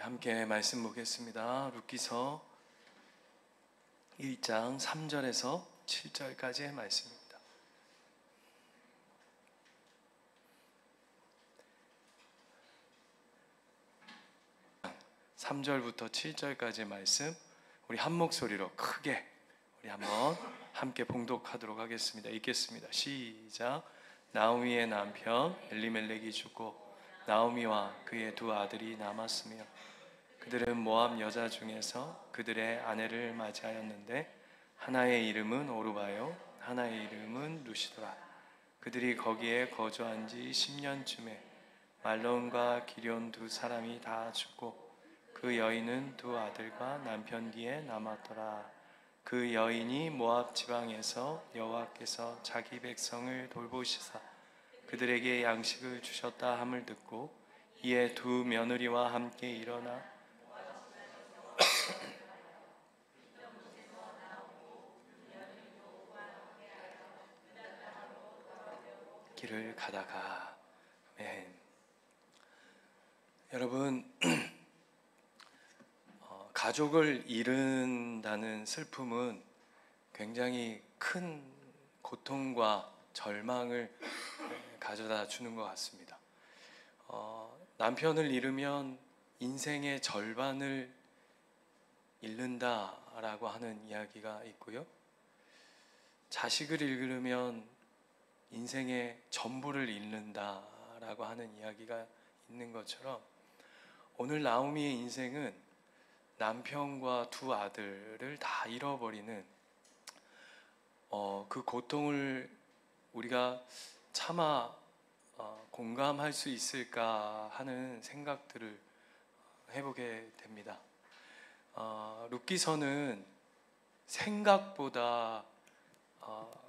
함께 말씀 보겠습니다. 룻기서 1장 3절에서 7절까지의 말씀입니다. (3절부터) 7절까지의 말씀 우리 한 목소리로 크게 우리 한번 함께 봉독하도록 하겠습니다. 읽겠습니다. 시작. 나오미의 남편 엘리멜렉이 죽고 나오미와 그의 두 아들이 남았으며 그들은 모압 여자 중에서 그들의 아내를 맞이하였는데 하나의 이름은 오르바요 하나의 이름은 루시더라. 그들이 거기에 거주한 지 10년쯤에 말론과 기럨 두 사람이 다 죽고 그 여인은 두 아들과 남편 뒤에 남았더라. 그 여인이 모압 지방에서 여호와께서 자기 백성을 돌보시사 그들에게 양식을 주셨다 함을 듣고 이에 두 며느리와 함께 일어나 길을 가다가 여러분 가족을 잃는다는 슬픔은 굉장히 큰 고통과 절망을 가져다 주는 것 같습니다. 남편을 잃으면 인생의 절반을 잃는다라고 하는 이야기가 있고요. 자식을 잃으면 인생의 전부를 잃는다라고 하는 이야기가 있는 것처럼 오늘 나오미의 인생은 남편과 두 아들을 다 잃어버리는 그 고통을 우리가 차마 공감할 수 있을까 하는 생각들을 해보게 됩니다. 룻기서는 생각보다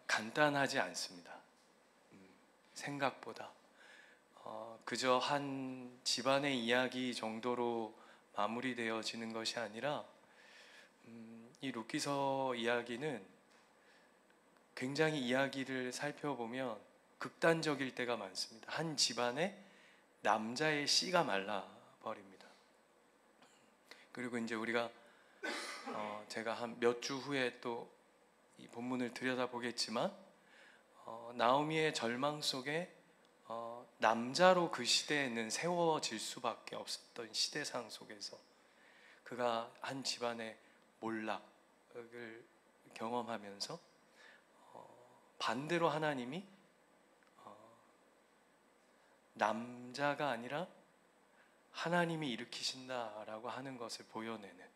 간단하지 않습니다. 생각보다 그저 한 집안의 이야기 정도로 마무리되어지는 것이 아니라 이 룻기서 이야기는 굉장히 이야기를 살펴보면 극단적일 때가 많습니다. 한 집안에 남자의 씨가 말라버립니다. 그리고 이제 우리가 제가 한 몇 주 후에 또 이 본문을 들여다보겠지만 나오미의 절망 속에 남자로 그 시대에는 세워질 수밖에 없었던 시대상 속에서 그가 한 집안의 몰락을 경험하면서 반대로 하나님이 남자가 아니라 하나님이 일으키신다라고 하는 것을 보여내는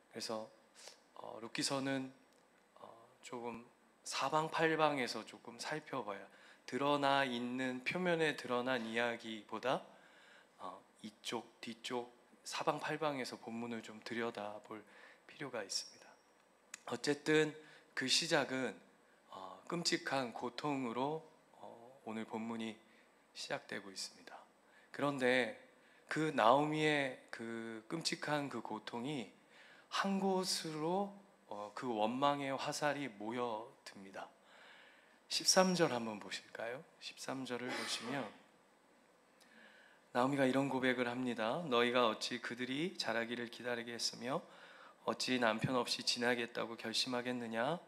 그래서 룻기서는 조금 사방팔방에서 조금 살펴봐야 드러나 있는 표면에 드러난 이야기보다 이쪽 뒤쪽 사방팔방에서 본문을 좀 들여다볼 필요가 있습니다. 어쨌든 그 시작은 끔찍한 고통으로 오늘 본문이 시작되고 있습니다. 그런데 그 나오미의 그 끔찍한 그 고통이 한 곳으로 그 원망의 화살이 모여듭니다. 13절 한번 보실까요? 13절을 보시면 나오미가 이런 고백을 합니다. 너희가 어찌 그들이 자라기를 기다리게 했으며 어찌 남편 없이 지나겠다고 결심하겠느냐?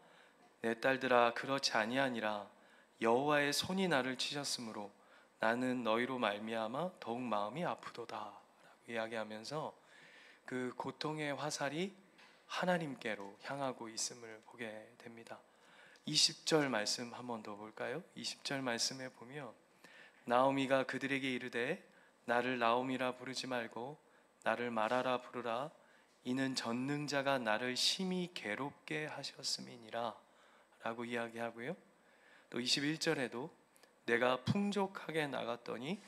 내 딸들아 그렇지 아니하니라. 여호와의 손이 나를 치셨으므로 나는 너희로 말미암아 더욱 마음이 아프도다 라고 이야기하면서 그 고통의 화살이 하나님께로 향하고 있음을 보게 됩니다. 20절 말씀 한 번 더 볼까요? 20절 말씀에 보면 나오미가 그들에게 이르되 나를 나오미라 부르지 말고 나를 마라라 부르라. 이는 전능자가 나를 심히 괴롭게 하셨음이니라 라고 이야기하고요. 또 21절에도 내가 풍족하게 나갔더니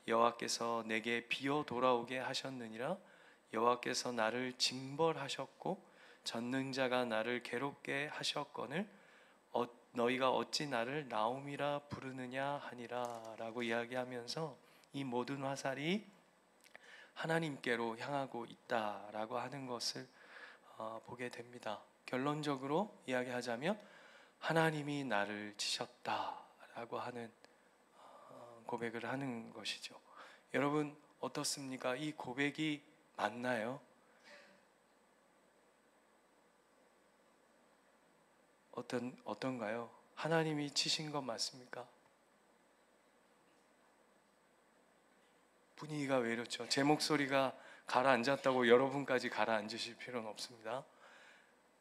여호와께서 내게 비어 돌아오게 하셨느니라. 여호와께서 나를 징벌하셨고 전능자가 나를 괴롭게 하셨거늘 너희가 어찌 나를 나오미라 부르느냐 하니라 라고 이야기하면서 이 모든 화살이 하나님께로 향하고 있다라고 하는 것을 보게 됩니다. 결론적으로 이야기하자면 하나님이 나를 치셨다라고 하는 고백을 하는 것이죠. 여러분 어떻습니까? 이 고백이 맞나요? 어떤가요? 하나님이 치신 것 맞습니까? 분위기가 왜 이렇죠? 제 목소리가 가라앉았다고 여러분까지 가라앉으실 필요는 없습니다.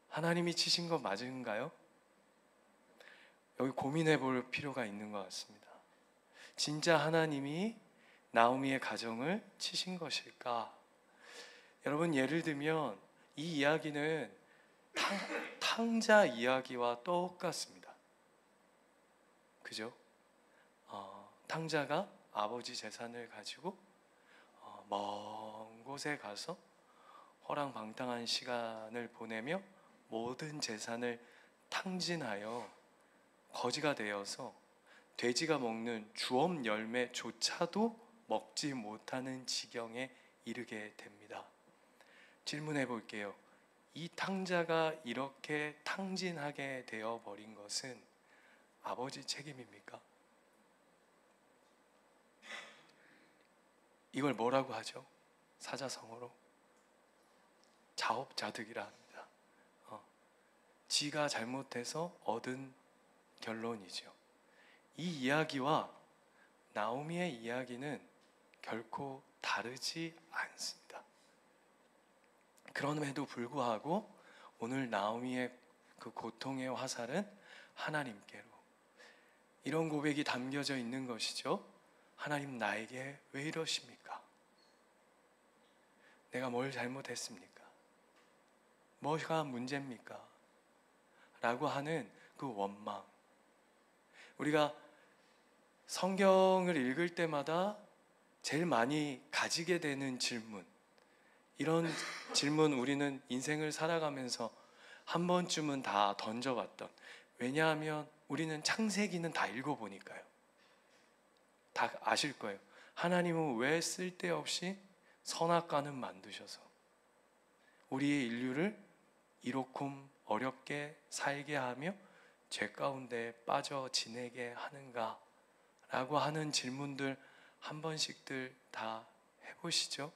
하나님이 치신 것 맞은가요? 여기 고민해 볼 필요가 있는 것 같습니다. 진짜 하나님이 나오미의 가정을 치신 것일까? 여러분, 예를 들면 이 이야기는 탕자 이야기와 똑같습니다. 그죠? 탕자가 아버지 재산을 가지고 먼 곳에 가서 허랑방탕한 시간을 보내며 모든 재산을 탕진하여 거지가 되어서 돼지가 먹는 주업 열매조차도 먹지 못하는 지경에 이르게 됩니다. 질문해 볼게요. 이 탕자가 이렇게 탕진하게 되어 버린 것은 아버지 책임입니까? 이걸 뭐라고 하죠? 사자성어로 자업자득이라 합니다. 지가 잘못해서 얻은 결론이죠. 이 이야기와 나오미의 이야기는 결코 다르지 않습니다. 그럼에도 불구하고 오늘 나오미의 그 고통의 화살은 하나님께로, 이런 고백이 담겨져 있는 것이죠. 하나님, 나에게 왜 이러십니까? 내가 뭘 잘못했습니까? 뭐가 문제입니까? 라고 하는 그 원망. 우리가 성경을 읽을 때마다 제일 많이 가지게 되는 질문, 이런 질문 우리는 인생을 살아가면서 한 번쯤은 다 던져봤던, 왜냐하면 우리는 창세기는 다 읽어보니까요. 다 아실 거예요. 하나님은 왜 쓸데없이 선악과는 만드셔서 우리의 인류를 이렇게 어렵게 살게 하며 죄 가운데 빠져 지내게 하는가? 라고 하는 질문들 한 번씩들 다 해보시죠.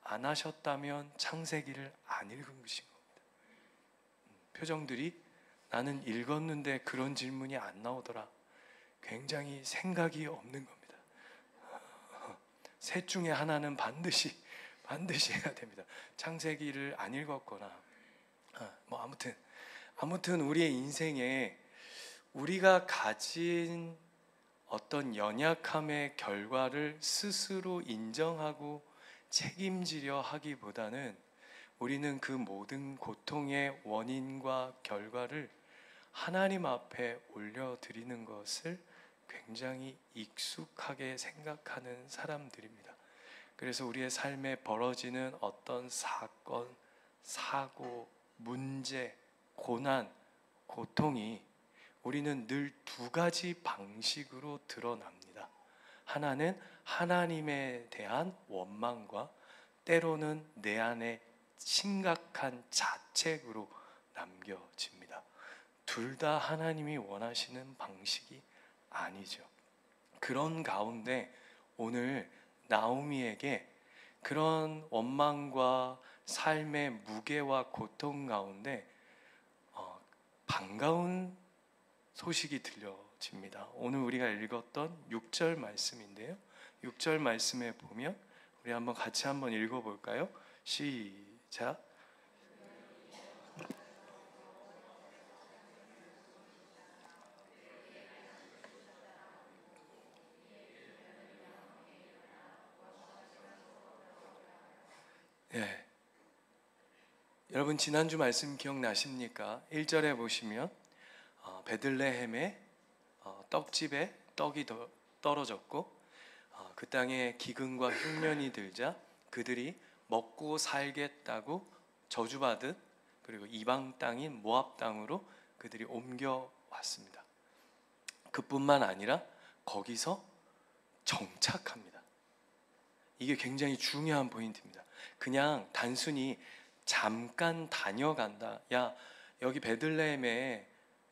안 하셨다면 창세기를 안 읽은 것인 겁니다. 표정들이 나는 읽었는데 그런 질문이 안 나오더라. 굉장히 생각이 없는 겁니다. 셋 중에 하나는 반드시 해야 됩니다. 창세기를 안 읽었거나 아무튼 우리의 인생에 우리가 가진 어떤 연약함의 결과를 스스로 인정하고 책임지려 하기보다는 우리는 그 모든 고통의 원인과 결과를 하나님 앞에 올려드리는 것을 굉장히 익숙하게 생각하는 사람들입니다. 그래서 우리의 삶에 벌어지는 어떤 사건, 사고, 문제, 고난, 고통이 우리는 늘 두 가지 방식으로 드러납니다. 하나는 하나님에 대한 원망과 때로는 내 안에 심각한 자책으로 남겨집니다. 둘 다 하나님이 원하시는 방식이 아니죠. 그런 가운데 오늘 나오미에게 그런 원망과 삶의 무게와 고통 가운데 반가운 소식이 들려집니다. 오늘 우리가 읽었던 6절 말씀인데요. 6절 말씀에 보면 우리 한번 같이 한번 읽어볼까요? 시작. 네. 여러분, 지난주 말씀 기억나십니까? 1절에 보시면 베들레헴에 떡집에 떡이 떨어졌고 그 땅에 기근과 흉년이 들자 그들이 먹고 살겠다고 저주받은, 그리고 이방 땅인 모압 땅으로 그들이 옮겨왔습니다. 그뿐만 아니라 거기서 정착합니다. 이게 굉장히 중요한 포인트입니다. 그냥 단순히 잠깐 다녀간다. 야, 여기 베들레헴에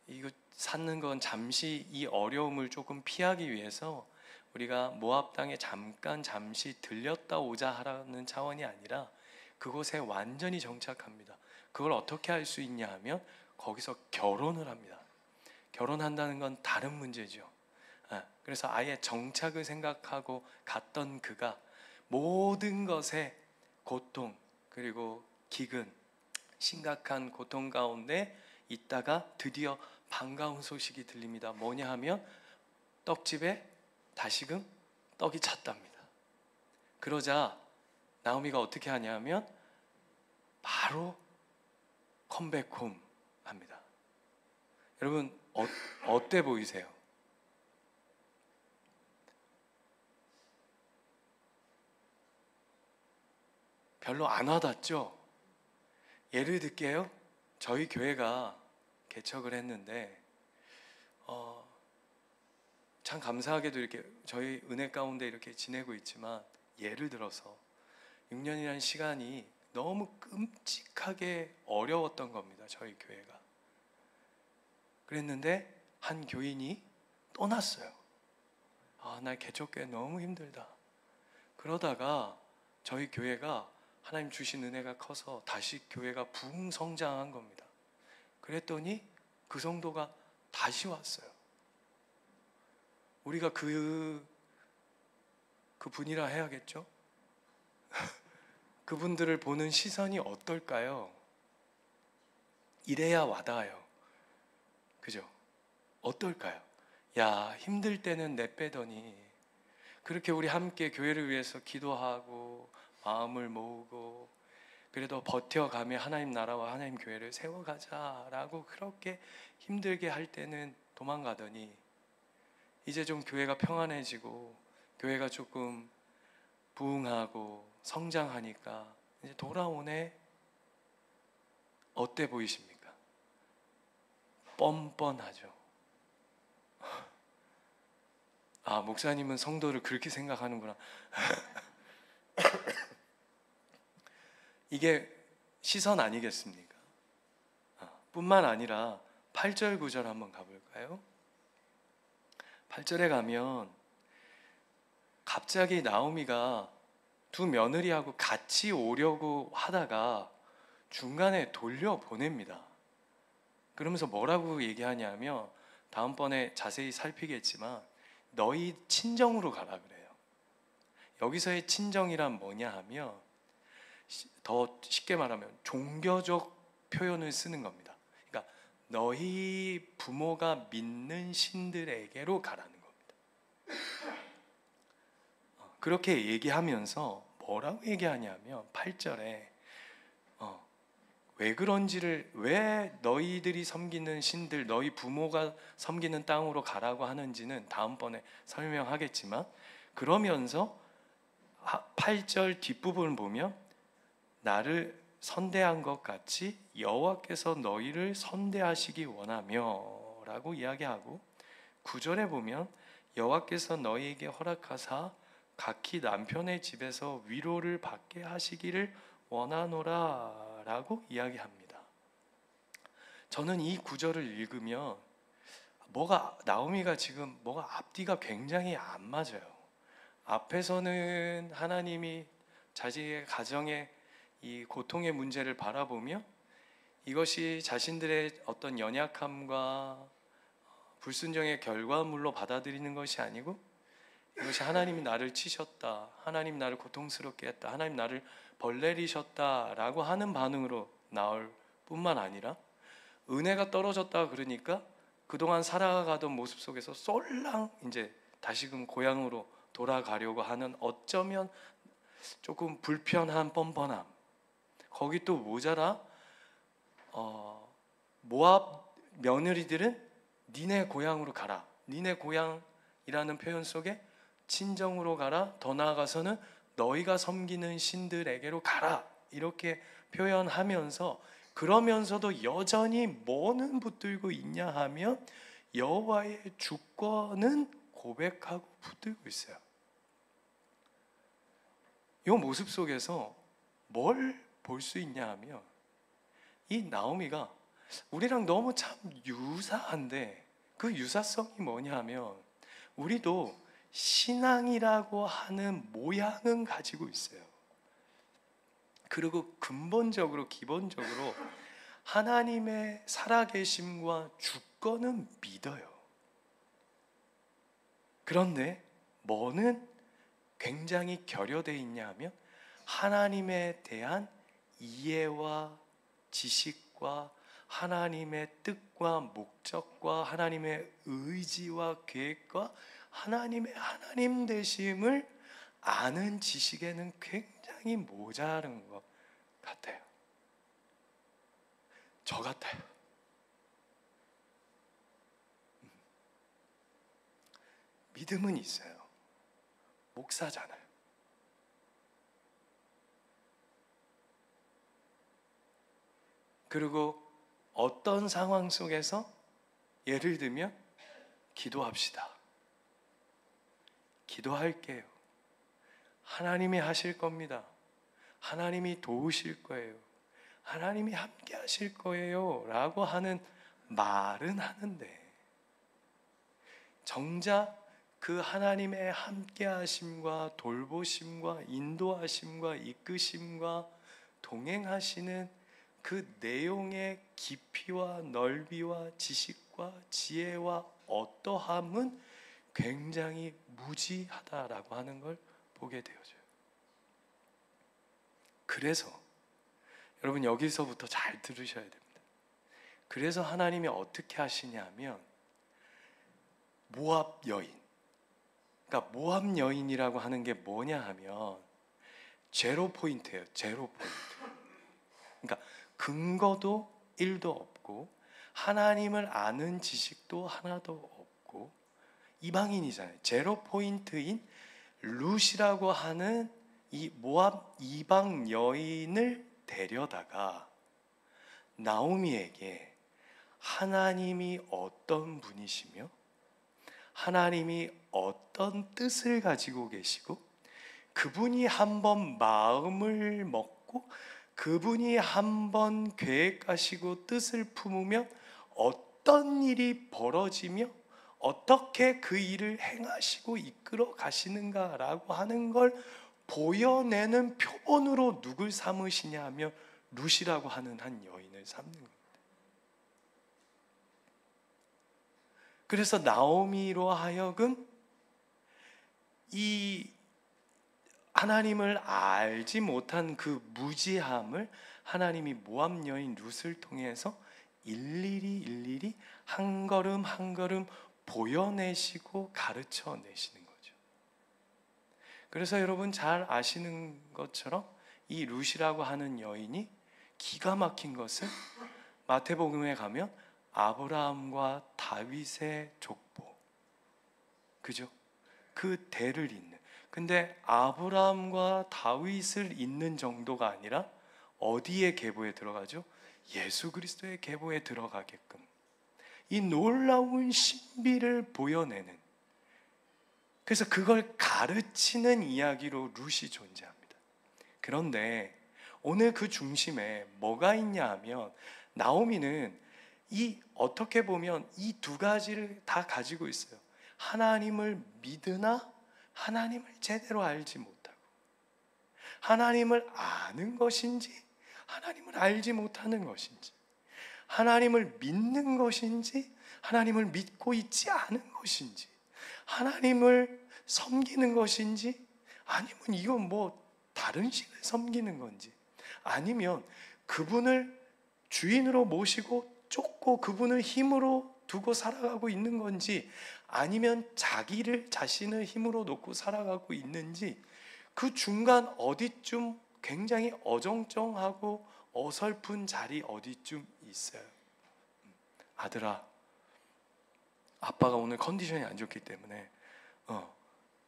이거 사는 건 잠시 이 어려움을 조금 피하기 위해서 우리가 모압 땅에 잠시 들렸다 오자 하라는 차원이 아니라 그곳에 완전히 정착합니다. 그걸 어떻게 할 수 있냐 하면 거기서 결혼을 합니다. 결혼한다는 건 다른 문제죠. 그래서 아예 정착을 생각하고 갔던 그가 모든 것에 고통 그리고 기근, 심각한 고통 가운데 있다가 드디어 반가운 소식이 들립니다. 뭐냐 하면 떡집에 다시금 떡이 찼답니다. 그러자 나오미가 어떻게 하냐면 바로 컴백홈 합니다. 여러분 어때 보이세요? 별로 안 와닿죠? 예를 들게요. 저희 교회가 개척을 했는데 참 감사하게도 이렇게 저희 은혜 가운데 이렇게 지내고 있지만 예를 들어서 6년이라는 시간이 너무 끔찍하게 어려웠던 겁니다. 저희 교회가. 그랬는데 한 교인이 떠났어요. 나 개척교회 너무 힘들다. 그러다가 저희 교회가 하나님 주신 은혜가 커서 다시 교회가 부흥 성장한 겁니다. 그랬더니 그 성도가 다시 왔어요. 우리가 그분이라 해야겠죠? 그분들을 보는 시선이 어떨까요? 이래야 와닿아요. 그죠? 어떨까요? 야, 힘들 때는 내빼더니 그렇게 우리 함께 교회를 위해서 기도하고 마음을 모으고 그래도 버텨가며 하나님 나라와 하나님 교회를 세워가자라고 그렇게 힘들게 할 때는 도망가더니 이제 좀 교회가 평안해지고 교회가 조금 부흥하고 성장하니까 이제 돌아오네. 어때 보이십니까? 뻔뻔하죠. 목사님은 성도를 그렇게 생각하는구나. 이게 시선 아니겠습니까? 뿐만 아니라 8절 9절 한번 가볼까요? 8절에 가면 갑자기 나오미가 두 며느리하고 같이 오려고 하다가 중간에 돌려보냅니다. 그러면서 뭐라고 얘기하냐면 다음번에 자세히 살피겠지만 너희 친정으로 가라 그래요. 여기서의 친정이란 뭐냐 하면 더 쉽게 말하면 종교적 표현을 쓰는 겁니다. 그러니까 너희 부모가 믿는 신들에게로 가라는 겁니다. 그렇게 얘기하면서 뭐라고 얘기하냐면 8절에 왜 그런지를, 왜 너희들이 섬기는 신들, 너희 부모가 섬기는 땅으로 가라고 하는지는 다음번에 설명하겠지만, 그러면서 8절 뒷부분을 보면 나를 선대한 것 같이 여호와께서 너희를 선대하시기 원하며 라고 이야기하고, 9절에 보면 여호와께서 너희에게 허락하사 각기 남편의 집에서 위로를 받게 하시기를 원하노라 라고 이야기합니다. 저는 이 구절을 읽으면 나오미가 지금 뭐가 앞뒤가 굉장히 안 맞아요. 앞에서는 하나님이 자신의 가정의 이 고통의 문제를 바라보며 이것이 자신들의 어떤 연약함과 불순종의 결과물로 받아들이는 것이 아니고 이것이 하나님이 나를 치셨다, 하나님 나를 고통스럽게 했다, 하나님 나를 벌내리셨다라고 하는 반응으로 나올 뿐만 아니라 은혜가 떨어졌다 그러니까 그동안 살아가던 모습 속에서 쏠랑 이제 다시금 고향으로 돌아가려고 하는 어쩌면 조금 불편한 뻔뻔함. 거기 또 모자라 모압 며느리들은 니네 고향으로 가라, 니네 고향이라는 표현 속에 친정으로 가라, 더 나아가서는 너희가 섬기는 신들에게로 가라 이렇게 표현하면서, 그러면서도 여전히 뭐는 붙들고 있냐 하면 여호와의 주권은 고백하고 붙들고 있어요. 이 모습 속에서 뭘 볼 수 있냐 하면 이 나오미가 우리랑 너무 참 유사한데 그 유사성이 뭐냐 하면 우리도 신앙이라고 하는 모양은 가지고 있어요. 그리고 근본적으로 기본적으로 하나님의 살아계심과 주권은 믿어요. 그런데 뭐는 굉장히 결여되어 있냐 하면 하나님에 대한 이해와 지식과 하나님의 뜻과 목적과 하나님의 의지와 계획과 하나님의 하나님 되심을 아는 지식에는 굉장히 모자른 것 같아요. 저 같아요. 믿음은 있어요. 목사잖아요. 그리고 어떤 상황 속에서 예를 들면 기도합시다. 기도할게요. 하나님이 하실 겁니다. 하나님이 도우실 거예요. 하나님이 함께 하실 거예요 라고 하는 말은 하는데 정작 그 하나님의 함께 하심과 돌보심과 인도하심과 이끄심과 동행하시는 그 내용의 깊이와 넓이와 지식과 지혜와 어떠함은 굉장히 무지하다라고 하는 걸 보게 되어져요. 그래서 여러분 여기서부터 잘 들으셔야 됩니다. 그래서 하나님이 어떻게 하시냐면 모압 여인, 그러니까 모압 여인이라고 하는 게 뭐냐 하면 제로 포인트예요. 제로 포인트. 그러니까 근거도 1도 없고 하나님을 아는 지식도 하나도 없고 이방인이잖아요. 제로 포인트인 룻이라고 하는 이 모압 이방 여인을 데려다가 나오미에게 하나님이 어떤 분이시며 하나님이 어떤 뜻을 가지고 계시고 그분이 한번 마음을 먹고 그분이 한번 계획하시고 뜻을 품으면 어떤 일이 벌어지며 어떻게 그 일을 행하시고 이끌어 가시는가라고 하는 걸 보여내는 표본으로 누굴 삼으시냐 하면 룻이라고 하는 한 여인을 삼는 겁니다. 그래서 나오미로 하여금 이 하나님을 알지 못한 그 무지함을 하나님이 모압 여인 룻을 통해서 일일이 한 걸음 한 걸음 보여내시고 가르쳐 내시는 거죠. 그래서 여러분 잘 아시는 것처럼 이 룻이라고 하는 여인이 기가 막힌 것은 마태복음에 가면 아브라함과 다윗의 족보, 그죠? 그 대를 잇는. 근데 아브라함과 다윗을 잇는 정도가 아니라 어디에 계보에 들어가죠? 예수 그리스도의 계보에 들어가게끔 이 놀라운 신비를 보여내는, 그래서 그걸 가르치는 이야기로 룻이 존재합니다. 그런데 오늘 그 중심에 뭐가 있냐 하면 나오미는 이 어떻게 보면 이 두 가지를 다 가지고 있어요. 하나님을 믿으나 하나님을 제대로 알지 못하고, 하나님을 아는 것인지 하나님을 알지 못하는 것인지, 하나님을 믿는 것인지 하나님을 믿고 있지 않은 것인지, 하나님을 섬기는 것인지 아니면 이건 뭐 다른 신을 섬기는 건지, 아니면 그분을 주인으로 모시고 쫓고 그분을 힘으로 두고 살아가고 있는 건지, 아니면 자신을 힘으로 놓고 살아가고 있는지, 그 중간 어디쯤 굉장히 어정쩡하고 어설픈 자리 어디쯤 있어요. 아들아, 아빠가 오늘 컨디션이 안 좋기 때문에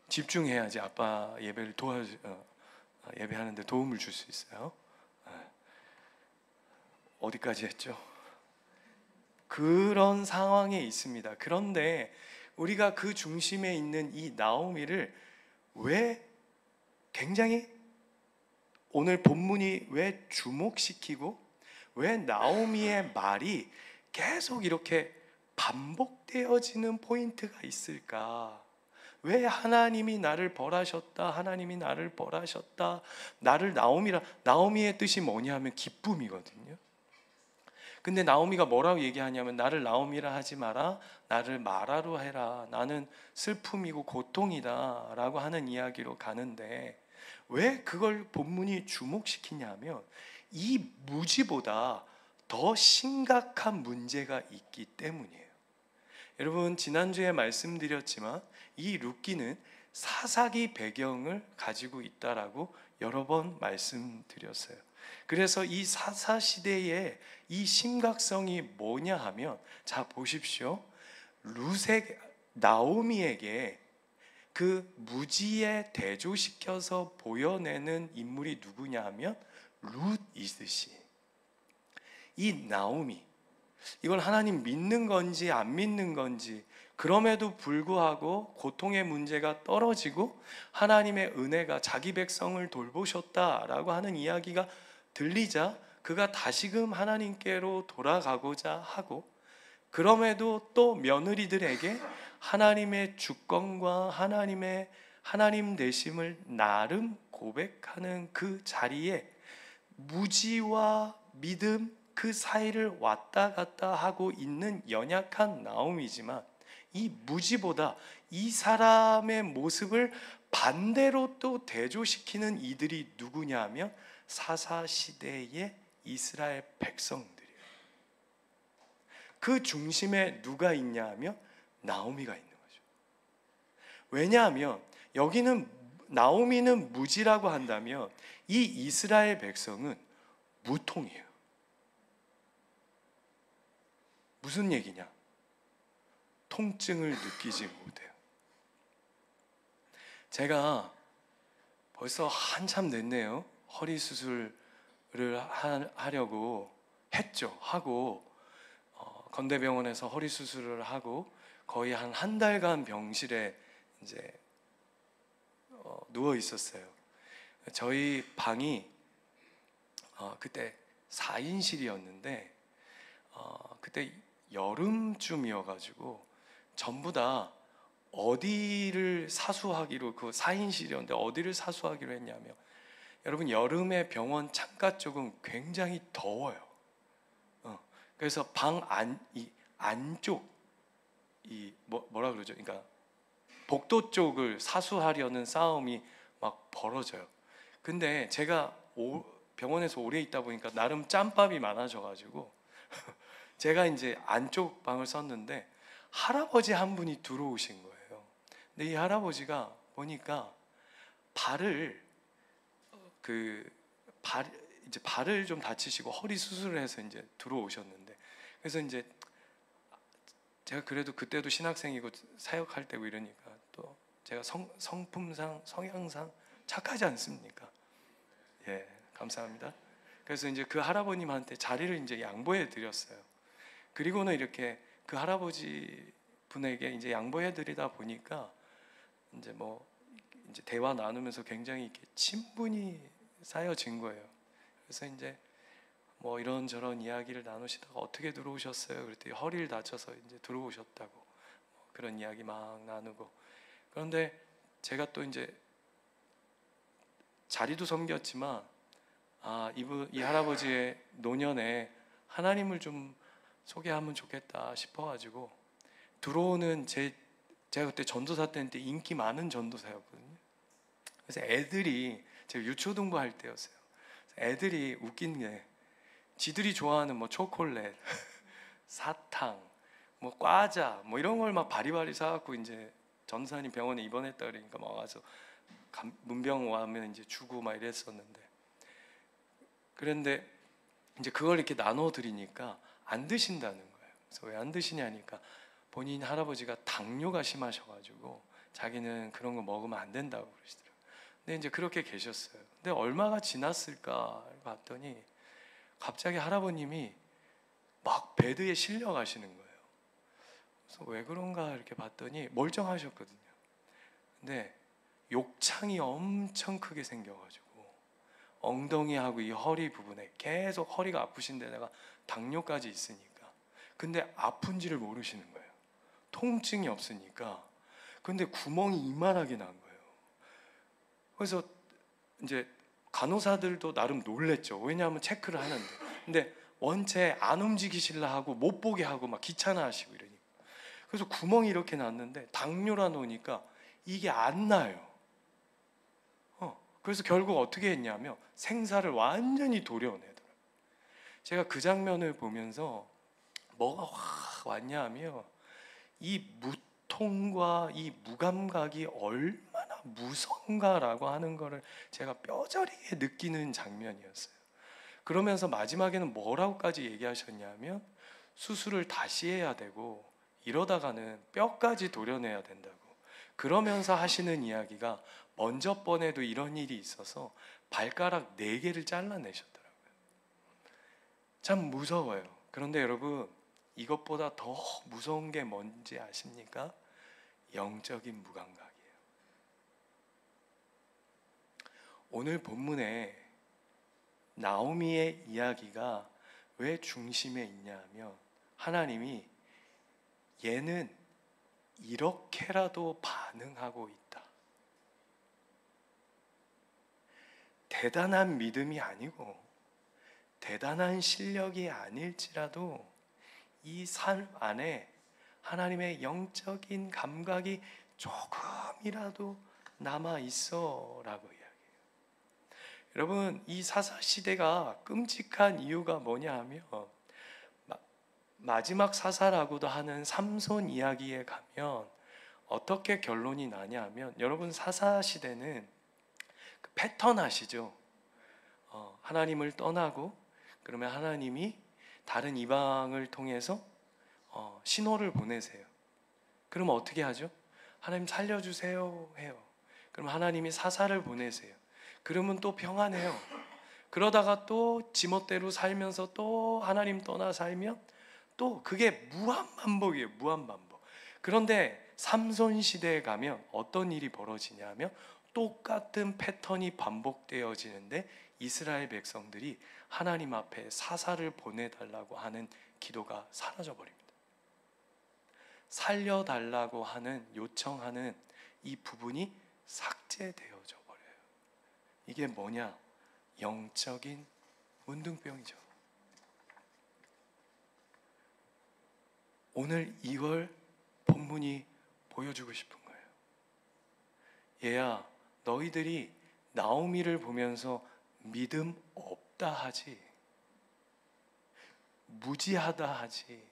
집중해야지 아빠 예배를 예배하는데 도움을 줄 수 있어요. 어디까지 했죠? 그런 상황에 있습니다. 그런데 우리가 그 중심에 있는 이 나오미를 왜 굉장히 오늘 본문이 왜 주목시키고 왜 나오미의 말이 계속 이렇게 반복되어지는 포인트가 있을까? 왜 하나님이 나를 벌하셨다, 하나님이 나를 벌하셨다, 나를 나오미라. 나오미의 뜻이 뭐냐면 기쁨이거든요. 근데 나오미가 뭐라고 얘기하냐면 나를 나오미라 하지 마라, 나를 마라로 해라, 나는 슬픔이고 고통이다 라고 하는 이야기로 가는데, 왜 그걸 본문이 주목시키냐면 이 무지보다 더 심각한 문제가 있기 때문이에요. 여러분, 지난주에 말씀드렸지만 이 룻기는 사사기 배경을 가지고 있다라고 여러 번 말씀드렸어요. 그래서 이 사사 시대의 이 심각성이 뭐냐 하면, 자 보십시오. 룻의 나오미에게 그 무지에 대조시켜서 보여내는 인물이 누구냐 하면 룻이듯이, 이 나오미, 이걸 하나님 믿는 건지 안 믿는 건지, 그럼에도 불구하고 고통의 문제가 떨어지고 하나님의 은혜가 자기 백성을 돌보셨다라고 하는 이야기가 들리자 그가 다시금 하나님께로 돌아가고자 하고, 그럼에도 또 며느리들에게 하나님의 주권과 하나님 되심을 나름 고백하는 그 자리에 무지와 믿음 그 사이를 왔다 갔다 하고 있는 연약한 나오미지만, 이 무지보다 이 사람의 모습을 반대로 또 대조시키는 이들이 누구냐 하면 사사시대의 이스라엘 백성들이에요. 그 중심에 누가 있냐 하면 나오미가 있는 거죠. 왜냐하면 여기는 나오미는 무지라고 한다면 이 이스라엘 백성은 무통이에요. 무슨 얘기냐? 통증을 느끼지 못해요. 제가 벌써 한참 됐네요. 허리 수술을 하려고 했죠. 하고 건대병원에서 허리 수술을 하고 거의 한 달간 병실에 이제 누워 있었어요. 저희 방이 그때 4인실이었는데 그때 여름쯤이어가지고 전부 다 어디를 사수하기로, 그 4인실이었는데 어디를 사수하기로 했냐면, 여러분 여름에 병원 창가 쪽은 굉장히 더워요. 그래서 방 안쪽 뭐라 그러죠? 그러니까 복도 쪽을 사수하려는 싸움이 막 벌어져요. 근데 제가 병원에서 오래 있다 보니까 나름 짬밥이 많아져가지고 제가 이제 안쪽 방을 썼는데 할아버지 한 분이 들어오신 거예요. 근데 이 할아버지가 보니까 이제 발을 좀 다치시고 허리 수술을 해서 이제 들어오셨는데, 그래서 이제 제가 그래도 그때도 신학생이고 사역할 때고 이러니까 또 제가 성품상 성향상 착하지 않습니까? 예, 감사합니다. 그래서 이제 그 할아버님한테 자리를 이제 양보해 드렸어요. 그리고는 이렇게 그 할아버지 분에게 이제 양보해 드리다 보니까 이제 이제 대화 나누면서 굉장히 이렇게 친분이 쌓여진 거예요. 그래서 이제 이런저런 이야기를 나누시다가 어떻게 들어오셨어요? 그랬더니 허리를 다쳐서 이제 들어오셨다고 그런 이야기 막 나누고. 그런데 제가 또 이제 자리도 섬겼지만 이 할아버지의 노년에 하나님을 좀 소개하면 좋겠다 싶어가지고 들어오는 제가 그때 전도사 때인데 인기 많은 전도사였거든요. 그래서 애들이, 제가 유초등부 할 때였어요. 애들이 웃긴 게 지들이 좋아하는 초콜릿, 사탕, 과자 이런 걸 막 바리바리 사갖고 이제 전도사님 병원에 입원했다 그러니까 막 와서 문병 와면 이제 주고 막 이랬었는데, 그런데 이제 그걸 이렇게 나눠 드리니까 안 드신다는 거예요. 그래서 왜 안 드시냐니까 본인 할아버지가 당뇨가 심하셔가지고 자기는 그런 거 먹으면 안 된다고 그러시더라고요. 근데 이제 그렇게 계셨어요. 근데 얼마가 지났을까 봤더니 갑자기 할아버님이 막 베드에 실려 가시는 거예요. 그래서 왜 그런가 이렇게 봤더니 멀쩡하셨거든요. 근데 욕창이 엄청 크게 생겨가지고 엉덩이하고 이 허리 부분에 계속 허리가 아프신 데다가 당뇨까지 있으니까, 근데 아픈지를 모르시는 거예요. 통증이 없으니까. 근데 구멍이 이만하게 난 거예요. 그래서 이제 간호사들도 나름 놀랬죠. 왜냐하면 체크를 하는데. 근데 원체 안 움직이실라 하고 못 보게 하고 막 귀찮아 하시고 이러니까. 그래서 구멍이 이렇게 났는데 당뇨라 놓으니까 이게 안 나요. 그래서 결국 어떻게 했냐면 생사를 완전히 도려내더라고요. 제가 그 장면을 보면서 뭐가 확 왔냐 하면 이 무통과 이 무감각이 얼마나 무서운가라고 하는 거를 제가 뼈저리게 느끼는 장면이었어요. 그러면서 마지막에는 뭐라고까지 얘기하셨냐면 수술을 다시 해야 되고 이러다가는 뼈까지 도려내야 된다고. 그러면서 하시는 이야기가 먼저 번에도 이런 일이 있어서 발가락 4개를 잘라내셨더라고요. 참 무서워요. 그런데 여러분, 이것보다 더 무서운 게 뭔지 아십니까? 영적인 무감각이에요. 오늘 본문에 나오미의 이야기가 왜 중심에 있냐 하면 하나님이 얘는 이렇게라도 반응하고 있다. 대단한 믿음이 아니고 대단한 실력이 아닐지라도 이 삶 안에 하나님의 영적인 감각이 조금이라도 남아 있어 라고 이야기해요. 여러분, 이 사사시대가 끔찍한 이유가 뭐냐 하면 마지막 사사라고도 하는 삼손 이야기에 가면 어떻게 결론이 나냐 하면 여러분, 사사시대는 그 패턴 아시죠? 하나님을 떠나고 그러면 하나님이 다른 이방을 통해서 신호를 보내세요. 그럼 어떻게 하죠? 하나님 살려주세요 해요. 그럼 하나님이 사사를 보내세요. 그러면 또 평안해요. 그러다가 또 지멋대로 살면서 또 하나님 떠나 살면 또 그게 무한반복이에요. 무한반복. 그런데 삼손 시대에 가면 어떤 일이 벌어지냐면 똑같은 패턴이 반복되어지는데 이스라엘 백성들이 하나님 앞에 사사를 보내달라고 하는 기도가 사라져 버립니다. 살려달라고 하는 요청하는 이 부분이 삭제되어져 버려요. 이게 뭐냐? 영적인 문둥병이죠. 오늘 이걸 본문이 보여주고 싶은 거예요. 얘야, 너희들이 나오미를 보면서 믿음 없다 하지, 무지하다 하지,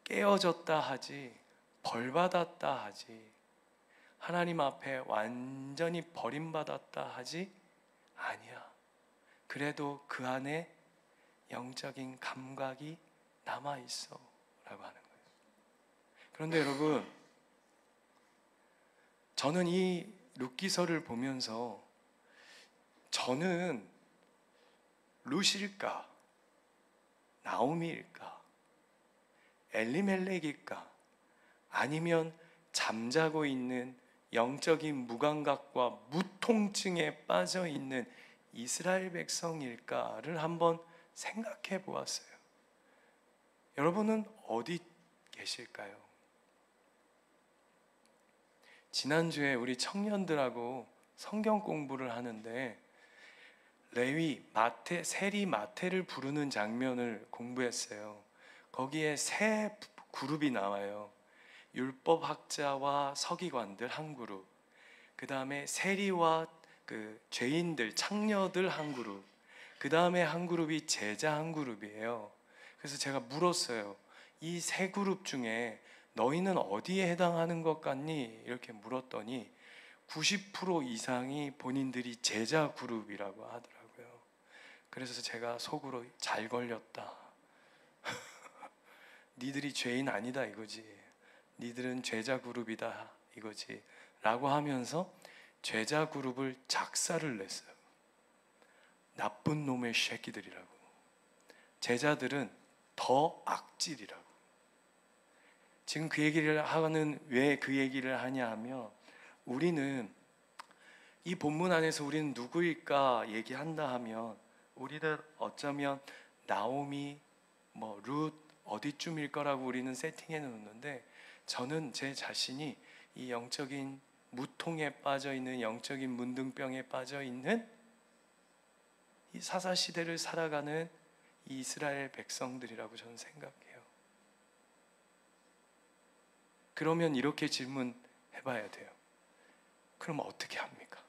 깨어졌다 하지, 벌받았다 하지, 하나님 앞에 완전히 버림받았다 하지 아니야. 그래도 그 안에 영적인 감각이 남아있어 라고 하는 거예요. 그런데 여러분, 저는 이 룻기서를 보면서 저는 룻일까? 나오미일까? 엘리멜렉일까? 아니면 잠자고 있는 영적인 무감각과 무통증에 빠져 있는 이스라엘 백성일까를 한번 생각해 보았어요. 여러분은 어디 계실까요? 지난주에 우리 청년들하고 성경 공부를 하는데 레위, 마태, 세리 마태를 부르는 장면을 공부했어요. 거기에 세 그룹이 나와요. 율법학자와 서기관들 한 그룹, 그 다음에 세리와 그 죄인들, 창녀들 한 그룹, 그 다음에 한 그룹이 제자 한 그룹이에요. 그래서 제가 물었어요. 이 세 그룹 중에 너희는 어디에 해당하는 것 같니? 이렇게 물었더니 90% 이상이 본인들이 제자 그룹이라고 하더라고요. 그래서 제가 속으로 잘 걸렸다. 니들이 죄인 아니다 이거지. 니들은 제자 그룹이다 이거지. 라고 하면서 제자 그룹을 작사를 냈어요. 나쁜 놈의 새끼들이라고. 제자들은 더 악질이라고. 지금 그 얘기를 하는, 왜 그 얘기를 하냐 하면 우리는 이 본문 안에서 우리는 누구일까 얘기한다 하면 우리는 어쩌면 나오미, 룻 어디쯤일 거라고 우리는 세팅해 놓는데 저는 제 자신이 이 영적인 무통에 빠져 있는, 영적인 문둥병에 빠져 있는 이 사사 시대를 살아가는 이 이스라엘 백성들이라고 저는 생각해요. 그러면 이렇게 질문해 봐야 돼요. 그럼 어떻게 합니까?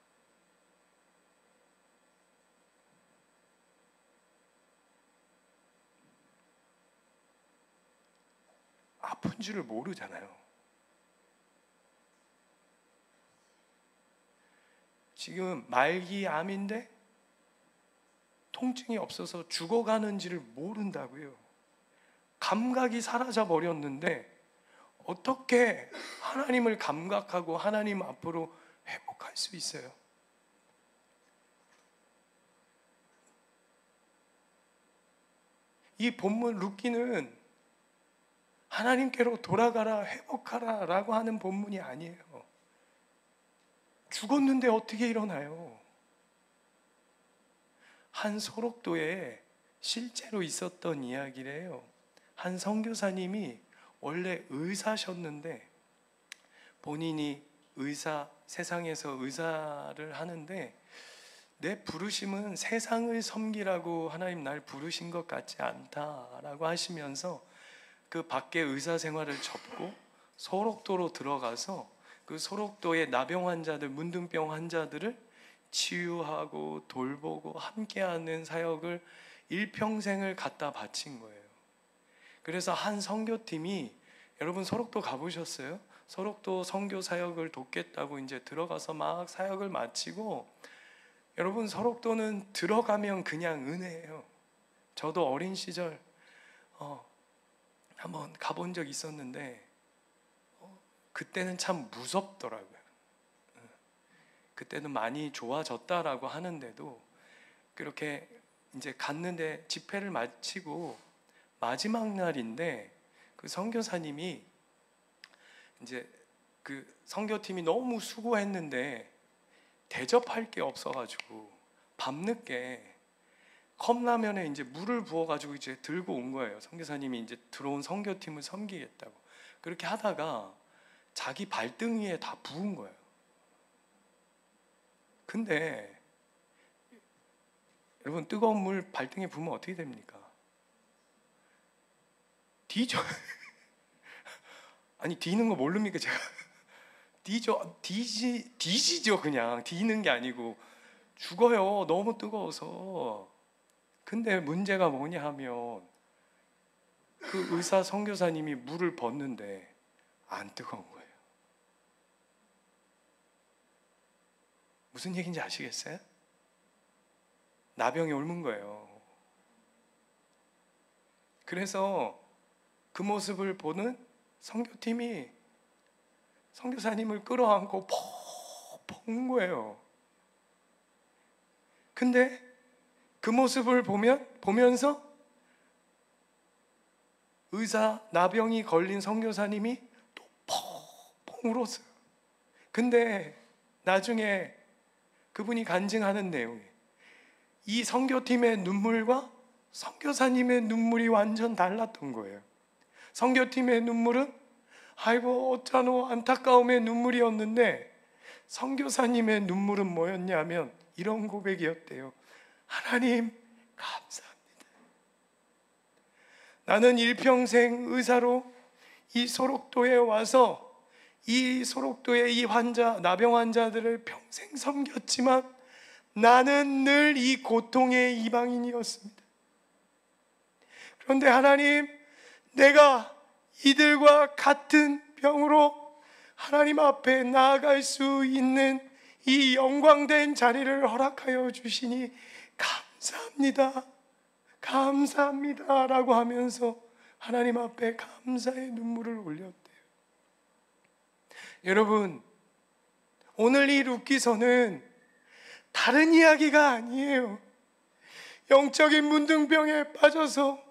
아픈 줄을 모르잖아요. 지금 말기 암인데 통증이 없어서 죽어가는지를 모른다고요. 감각이 사라져 버렸는데 어떻게 하나님을 감각하고 하나님 앞으로 회복할 수 있어요? 이 본문 룻기는 하나님께로 돌아가라, 회복하라 라고 하는 본문이 아니에요. 죽었는데 어떻게 일어나요? 한 소록도에 실제로 있었던 이야기래요. 한 선교사님이 원래 의사셨는데 본인이 세상에서 의사를 하는데 내 부르심은 세상을 섬기라고 하나님 날 부르신 것 같지 않다라고 하시면서 그 밖에 의사 생활을 접고 소록도로 들어가서 그 소록도의 나병 환자들, 문둥병 환자들을 치유하고 돌보고 함께하는 사역을 일평생을 갖다 바친 거예요. 그래서 한 선교팀이, 여러분 소록도 가보셨어요? 소록도 선교 사역을 돕겠다고 이제 들어가서 막 사역을 마치고, 여러분 소록도는 들어가면 그냥 은혜예요. 저도 어린 시절 한번 가본 적 있었는데 그때는 참 무섭더라고요. 그때는 많이 좋아졌다라고 하는데도 그렇게 이제 갔는데 집회를 마치고 마지막 날인데 그 선교사님이 이제 그 선교팀이 너무 수고했는데 대접할 게 없어가지고 밤늦게 컵라면에 이제 물을 부어가지고 이제 들고 온 거예요. 선교사님이 이제 들어온 선교팀을 섬기겠다고. 그렇게 하다가 자기 발등위에 다 부은 거예요. 근데 여러분 뜨거운 물 발등에 부으면 어떻게 됩니까? 뒤져. 아니 뒤는 거 모릅니까 제가? 뒤지죠. 그냥 뒤는 게 아니고 죽어요. 너무 뜨거워서. 근데 문제가 뭐냐 하면 그 의사 선교사님이 물을 붓는데 안 뜨거운 거예요. 무슨 얘기인지 아시겠어요? 나병이 옮은 거예요. 그래서 그 모습을 보는 선교팀이 선교사님을 끌어안고 퍽퍽 운 거예요. 근데 그 모습을 보면서 나병이 걸린 선교사님이 또 펑펑 울었어요. 근데 나중에 그분이 간증하는 내용이 이 선교팀의 눈물과 선교사님의 눈물이 완전 달랐던 거예요. 선교팀의 눈물은 아이고 어쩌노 안타까움의 눈물이었는데 선교사님의 눈물은 뭐였냐면 이런 고백이었대요. 하나님 감사합니다. 나는 일평생 의사로 이 소록도에 와서 이 소록도의 이 나병 환자들을 평생 섬겼지만 나는 늘 이 고통의 이방인이었습니다. 그런데 하나님, 내가 이들과 같은 병으로 하나님 앞에 나아갈 수 있는 이 영광된 자리를 허락하여 주시니 감사합니다. 감사합니다 라고 하면서 하나님 앞에 감사의 눈물을 올렸대요. 여러분, 오늘 이 룻기서는 다른 이야기가 아니에요. 영적인 문둥병에 빠져서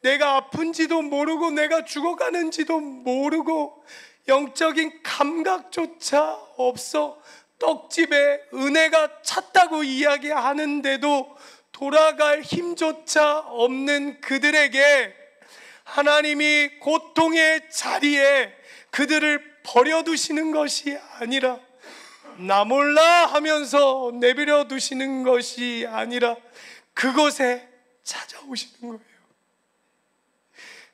내가 아픈지도 모르고 내가 죽어가는지도 모르고 영적인 감각조차 없어 떡집에 은혜가 찼다고 이야기하는데도 돌아갈 힘조차 없는 그들에게 하나님이 고통의 자리에 그들을 버려두시는 것이 아니라, 나 몰라 하면서 내버려 두시는 것이 아니라 그곳에 찾아오시는 거예요.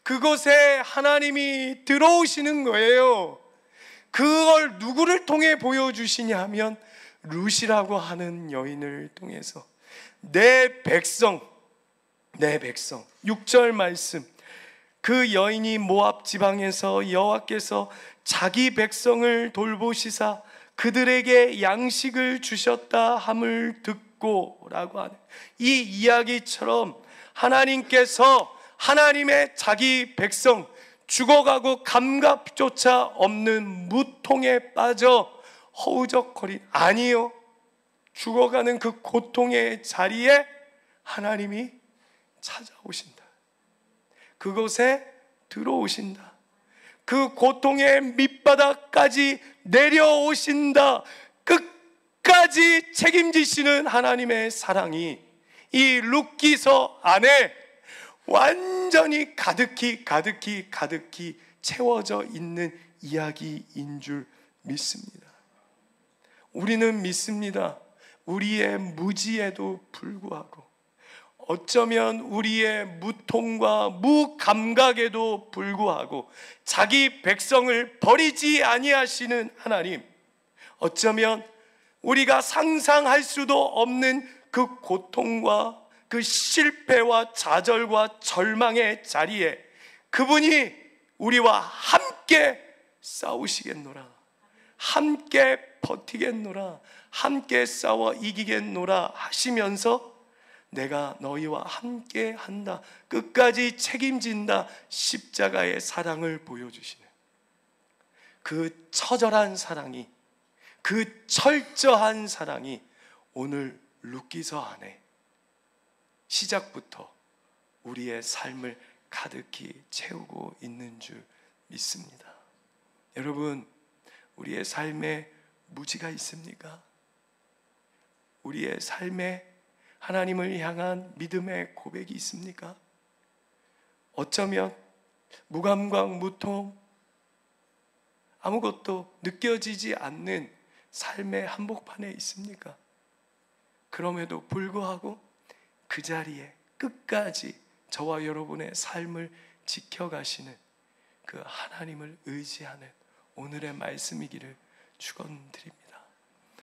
그곳에 하나님이 들어오시는 거예요. 그걸 누구를 통해 보여주시냐 하면 룻이라고 하는 여인을 통해서. 내 백성 6절 말씀, 그 여인이 모압 지방에서 여호와께서 자기 백성을 돌보시사 그들에게 양식을 주셨다 함을 듣고 라고 하는 이 이야기처럼, 하나님께서 하나님의 자기 백성, 죽어가고 감각조차 없는 무통에 빠져 허우적거린, 아니요, 죽어가는 그 고통의 자리에 하나님이 찾아오신다. 그곳에 들어오신다. 그 고통의 밑바닥까지 내려오신다. 끝까지 책임지시는 하나님의 사랑이 이 룻기서 안에 완전히 가득히 채워져 있는 이야기인 줄 믿습니다. 우리는 믿습니다. 우리의 무지에도 불구하고, 어쩌면 우리의 무통과 무감각에도 불구하고 자기 백성을 버리지 아니하시는 하나님, 어쩌면 우리가 상상할 수도 없는 그 고통과 그 실패와 좌절과 절망의 자리에 그분이 우리와 함께 싸우시겠노라, 함께 버티겠노라, 함께 싸워 이기겠노라 하시면서 내가 너희와 함께 한다, 끝까지 책임진다, 십자가의 사랑을 보여주시는 그 처절한 사랑이, 그 철저한 사랑이 오늘 룻기서 안에 시작부터 우리의 삶을 가득히 채우고 있는 줄 믿습니다. 여러분, 우리의 삶에 무지가 있습니까? 우리의 삶에 하나님을 향한 믿음의 고백이 있습니까? 어쩌면 무감각, 무통, 아무것도 느껴지지 않는 삶의 한복판에 있습니까? 그럼에도 불구하고 그 자리에 끝까지 저와 여러분의 삶을 지켜가시는 그 하나님을 의지하는 오늘의 말씀이기를 축원드립니다.